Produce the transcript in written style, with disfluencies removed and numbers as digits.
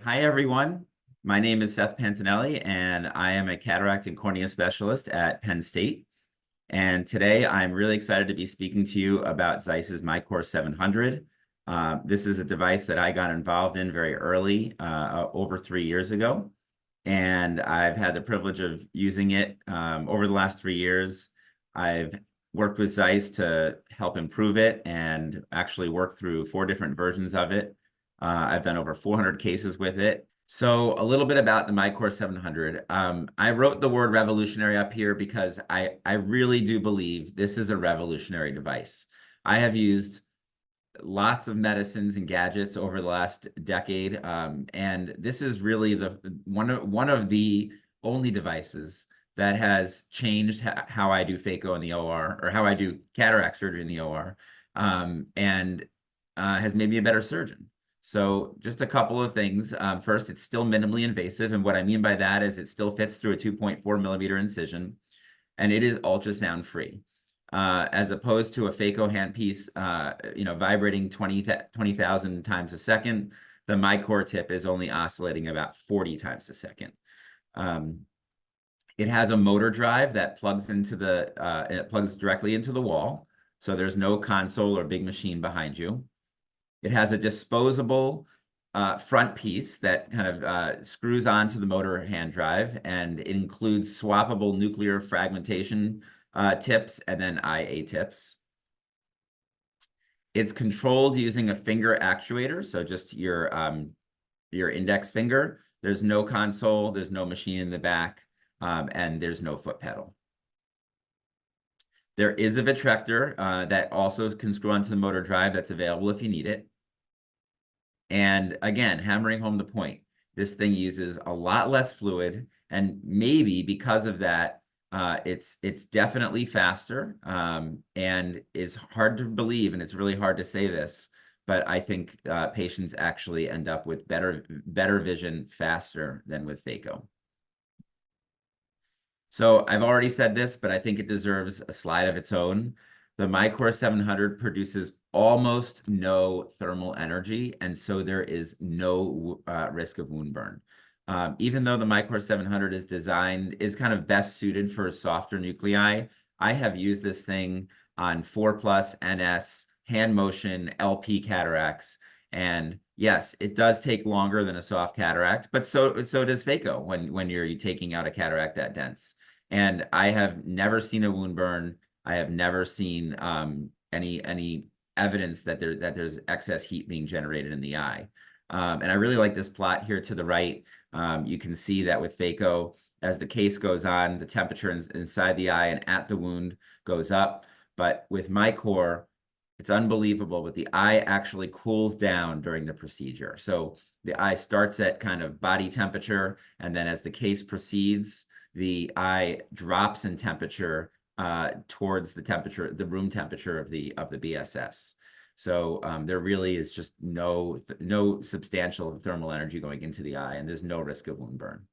Hi, everyone. My name is Seth Pantinelli, and I am a cataract and cornea specialist at Penn State. And today I'm really excited to be speaking to you about Zeiss's miCOR 700. This is a device that I got involved in very early, over 3 years ago. And I've had the privilege of using it over the last 3 years. I've worked with Zeiss to help improve it and actually work through 4 different versions of it. I've done over 400 cases with it. So a little bit about the miCOR 700. I wrote the word revolutionary up here because I really do believe this is a revolutionary device. I have used lots of medicines and gadgets over the last decade, and this is really one of the only devices that has changed how I do phaco in the OR, or how I do cataract surgery in the OR, and has made me a better surgeon. So just a couple of things. First, it's still minimally invasive, and what I mean by that is it still fits through a 2.4 millimeter incision, and it is ultrasound free. As opposed to a phaco handpiece, vibrating 20,000 times a second, the miCOR tip is only oscillating about 40 times a second. It has a motor drive that plugs it plugs directly into the wall, so there's no console or big machine behind you. It has a disposable front piece that kind of screws onto the motor hand drive, and it includes swappable nuclear fragmentation tips and then IA tips. It's controlled using a finger actuator, so just your index finger. There's no console, there's no machine in the back, and there's no foot pedal. There is a vitrector that also can screw onto the motor drive that's available if you need it. And again, hammering home the point, this thing uses a lot less fluid, and maybe because of that, it's definitely faster, and is hard to believe, and it's really hard to say this, but I think patients actually end up with better vision faster than with phaco. So I've already said this, but I think it deserves a slide of its own. The miCOR 700 produces almost no thermal energy, and so there is no risk of wound burn. Even though the miCOR 700 is kind of best suited for softer nuclei, I have used this thing on 4+ NS, hand motion, LP cataracts, and yes, it does take longer than a soft cataract, but so does phaco when you're taking out a cataract that dense. And I have never seen a wound burn. I have never seen any evidence that there's excess heat being generated in the eye. And I really like this plot here to the right. You can see that with phaco, as the case goes on, the temperature inside the eye and at the wound goes up. But with miCOR, it's unbelievable, but the eye actually cools down during the procedure. So the eye starts at kind of body temperature, and then as the case proceeds, the eye drops in temperature towards the room temperature of the BSS. So there really is just no substantial thermal energy going into the eye, and there's no risk of wound burn.